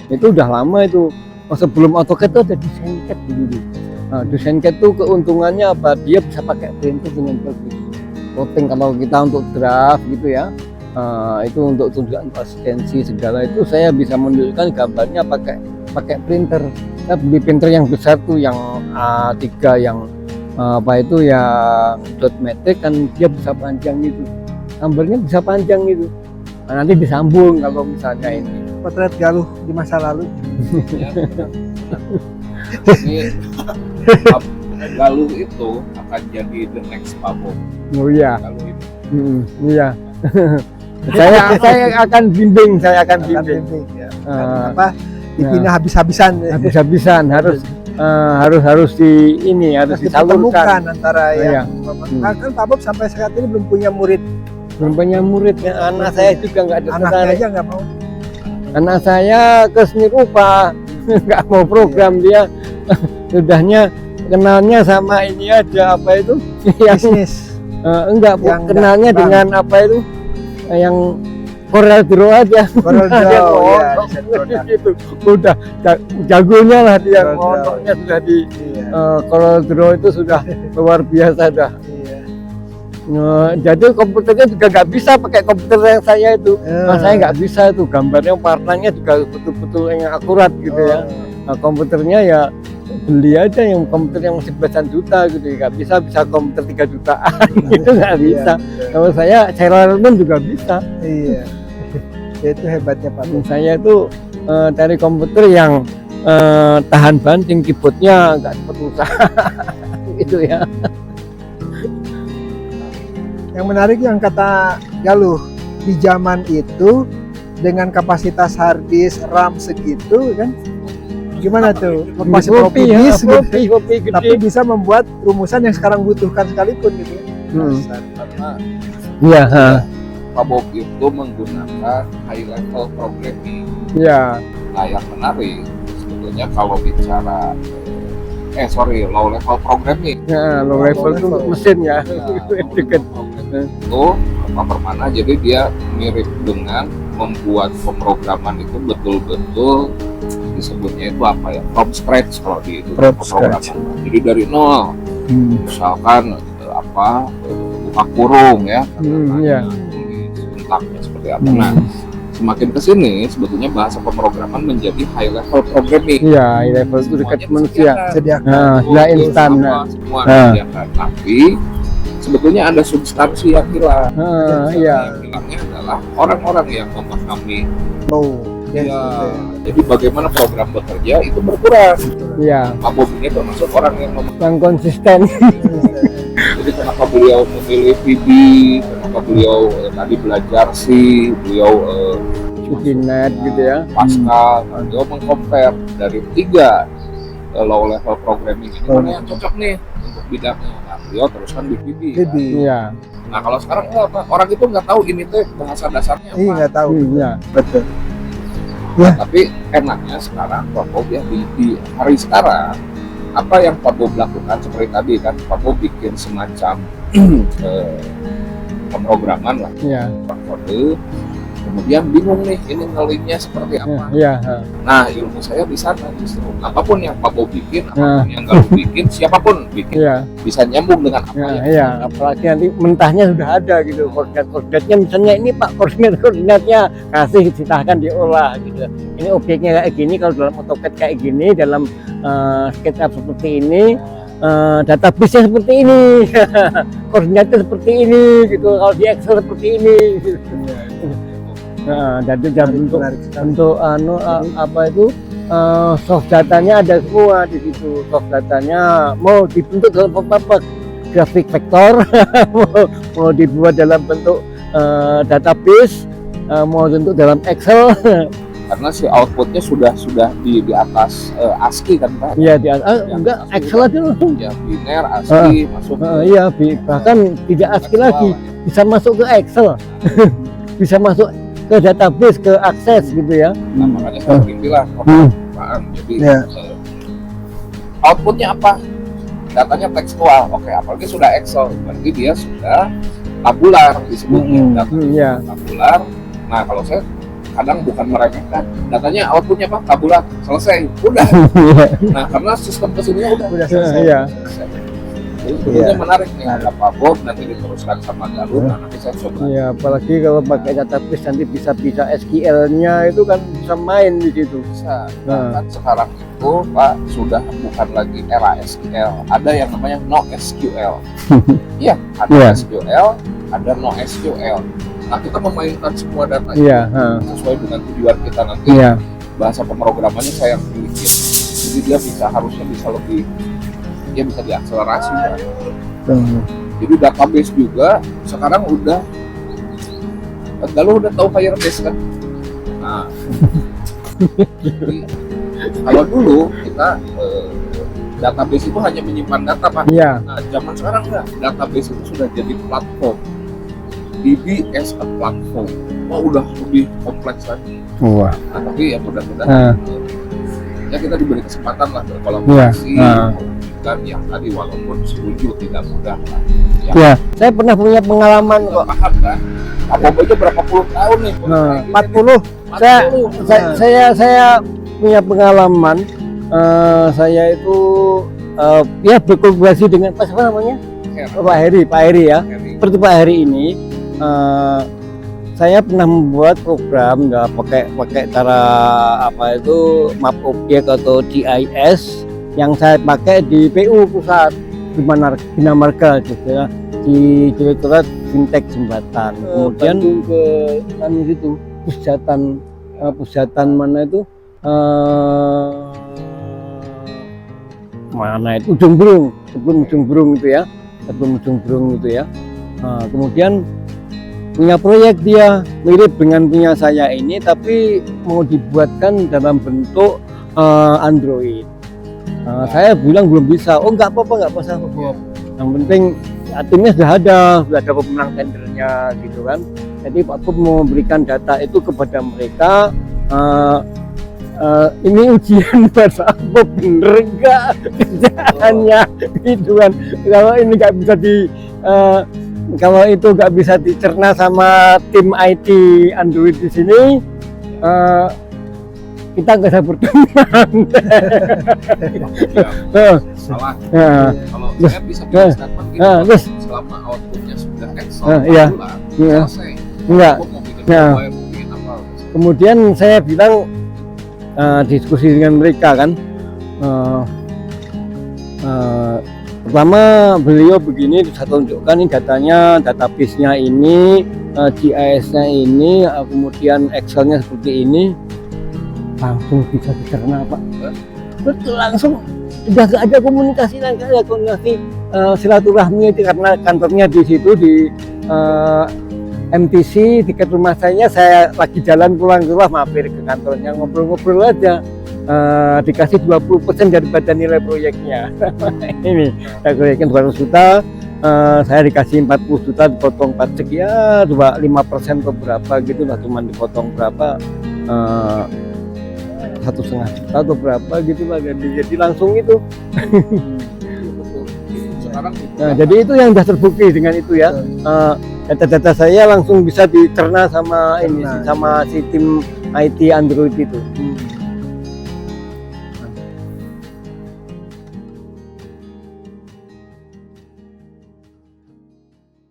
Itu udah lama itu. Sebelum AutoCAD itu ada DesignCAD dulu. Nah, DesignCAD itu keuntungannya apa? Dia bisa pakai printer dengan bagus. Voting kalau kita untuk draft gitu ya. Itu untuk tujuan asistensi segala itu saya bisa menunjukkan gambarnya pakai printer. Saya beli printer yang besar tuh yang A3 yang apa itu yang dotmatic kan dia bisa panjang gitu. Gambarnya bisa panjang gitu. Nah, nanti disambung kalau misalnya ini Potret Galuh di masa lalu. Ini Galuh itu akan jadi the next Pabok. oh iya. Galuh itu. Iya. saya akan bimbing. Ya. Dipindah habis-habisan. Habis-habisan harus Harus disalurkan ditemukan antara iya. yang kan Pak Bob sampai saat ini belum punya murid. Ya, anak saya juga nggak ada Anaknya tertarik. aja nggak mau. Anak saya ke seni rupa nggak mau program dia sudahnya kenalnya sama ini aja apa itu yang Bisnis. enggak Yang kenalnya enggak, dengan apa itu yang Corel Draw aja. Corel Dia Draw, ya, ngomong desain produk. gitu. Udah jagonya lah dia Corel Draw. ngomongnya sudah di Iya. Corel Draw itu sudah luar biasa dah. Iya. Jadi komputernya juga nggak bisa pakai komputer yang saya itu. Saya nggak bisa itu gambarnya warnanya juga betul-betul yang akurat gitu ya. Nah, komputernya ya beli aja yang komputer yang masih belasan juta gitu, nggak bisa komputer 3 jutaan itu nggak bisa. Kalau saya Sailor Moon juga bisa. Iya. Ya, itu hebatnya Pak Bob. Saya itu cari komputer yang tahan banting, keyboardnya nggak cepat rusak gitu ya. Yang menarik yang kata Galuh, di zaman itu dengan kapasitas hard disk RAM segitu kan, gimana tuh? Masih floppy disk gitu, gede. tapi bisa membuat rumusan yang sekarang butuhkan sekalipun gitu. Karena Iya, Pabok itu menggunakan high level programming. iya. Nah, yang menarik sebetulnya kalau bicara low level programming. Ya, low level itu mesin ya. Deket. Itu Permana, jadi dia mirip dengan membuat pemrograman itu betul-betul disebutnya itu apa ya, from scratch kalau di itu From pemrograman. scratch. Jadi dari nol, misalkan buka kurung ya, Iya. sintaknya seperti apa. Nah, semakin kesini sebetulnya bahasa pemrograman menjadi high level programming. Iya, high level itu dekat Semuanya manusia. Sediakan. Nah, sudah instan. Semua Nah. disediakan. Tapi sebetulnya ada substansi yang hilang. Iya. Yang hilangnya adalah orang-orang yang memahami. Oh, ya, Ya, gitu ya. jadi bagaimana program bekerja itu berkurang. Iya, Pak Bob ini termasuk orang yang yang konsisten. jadi kenapa beliau memilih VB, kenapa beliau tadi belajar C, beliau Net gitu ya. Pascal, beliau mengcompare dari 3 low level programming ini mana yang cocok nih untuk bidangnya. Nah, beliau teruskan di VB. Jadi, Iya, Nah, kalau sekarang enggak, Pak. Orang itu nggak tahu ini tuh bahasa dasarnya apa. iya nggak tahu. iya. Betul. Nah, tapi enaknya sekarang Pak Bob ya di hari sekarang apa yang Pak Bob lakukan seperti tadi kan, Pak Bob bikin semacam pemrograman lah, Iya. kode, kemudian bingung nih ini ngelinnya seperti apa. Iya. Nah, ilmu saya di sana justru apapun yang Pak Bob bikin, apapun yang Galuh bikin, siapapun bikin Iya. bisa nyambung dengan apa Nah, yang iya, apalagi nanti mentahnya sudah ada gitu, koordinatnya misalnya ini Pak koordinatnya kasih silahkan diolah gitu. Ini objeknya kayak gini, kalau dalam AutoCAD kayak gini, dalam SketchUp seperti ini, database-nya seperti ini, koordinatnya seperti ini gitu, kalau di Excel seperti ini. Gitu. Nah, jadi untuk apa itu soft datanya ada semua di situ. Soft datanya mau dibentuk dalam apa grafik vektor, mau dibuat dalam bentuk database, mau bentuk dalam Excel. karena si outputnya sudah di atas ASCII kan Pak? Iya di enggak Excel aja langsung. Ya biner ASCII masuk. Iya bahkan tidak ASCII lagi, bisa masuk ke Excel, bisa masuk ke database, ke akses gitu ya. Nah, makanya saya sering bilang apaan. Jadi outputnya apa? Datanya tekstual. Oke, apalagi sudah Excel, berarti dia sudah tabular disebutnya. Data Iya. tabular. Nah, kalau saya kadang bukan meremehkan, datanya outputnya apa, tabulat, selesai, udah. Nah karena sistem kesininya udah selesai. Iya. Jadi sebetulnya menarik nih, ada Pak Bob nanti diteruskan sama Galur, nah nanti saya coba. Iya, apalagi kalau pakai database nanti bisa SQL-nya itu kan bisa main di situ. Bisa. Nah. Kan sekarang itu Pak sudah bukan lagi era SQL, ada yang namanya no SQL. Iya, ada Iya. SQL, ada no SQL. Nah kita memainkan semua data Iya, sesuai dengan tujuan kita nanti. iya. Bahasa pemrogramannya saya yang pilih. Jadi dia harusnya bisa lebih, dia bisa diakselerasi. Jadi database juga sekarang udah, kalau udah tahu Firebase kan. Nah, jadi, kalau dulu kita database itu hanya menyimpan data Pak. Iya. Nah zaman sekarang enggak, database itu sudah jadi platform. DB as a platform. Oh udah lebih kompleks lagi. Wah. Nah, tapi ya mudah-mudahan ya kita diberi kesempatan lah berkolaborasi. Iya. Dan yang tadi walaupun setuju tidak mudah lah. Ya, saya pernah punya pengalaman kok. Paham kan? Apa aja berapa puluh tahun nih? Nah, 40. Saya punya pengalaman. Saya itu ya berkolaborasi dengan apa namanya? Pak Heri ya. Seperti Pak Heri ini, saya pernah membuat program nggak pakai cara apa itu map objek atau GIS yang saya pakai di PU pusat di Bina Marga gitu ya, di Direktorat Fintech Jembatan. Kemudian ke itu pusatan mana itu mana itu sebelum Ujung Berung itu ya, kemudian punya proyek dia mirip dengan punya saya ini, tapi mau dibuatkan dalam bentuk Android. Saya bilang belum bisa. Oh nggak apa-apa Bob. Yang penting ya, timnya sudah ada pemenang tendernya gitu kan. Jadi Pak Bob mau memberikan data itu kepada mereka. Ini ujian buat Pak Bob, bener nggak kerjaannya gitu kan. Kalau ini nggak bisa kalau itu nggak bisa dicerna sama tim IT Android di sini, kita nggak bisa berteman. Salah. Ya. Kalau saya bisa bilang statement gitu, terus selama outputnya sudah Excel, iya. selesai. Enggak. Aku mau bikin Ya. mobile, mau bikin apa. Kemudian saya bilang diskusi dengan mereka kan. Pertama beliau begini, saya tunjukkan ini datanya, database-nya ini, GIS-nya ini, kemudian Excel-nya seperti ini. Langsung bisa dicerna Pak. Betul, langsung udah gak ada komunikasi silaturahmi itu karena kantornya di situ di MTC dekat rumah saya lagi jalan pulang ke rumah mampir ke kantornya ngobrol-ngobrol aja. Dikasih 20% daripada nilai proyeknya. Ini saya proyeknya 200 juta, saya dikasih 40 juta, dipotong pajak ya 5% atau berapa gitu lah, cuma dipotong berapa 1,5 juta atau berapa gitu lah, jadi langsung itu. Sekarang Nah, jadi itu yang sudah terbukti dengan itu ya. Data-data saya langsung bisa dicerna sama ini, sama si tim IT Android itu.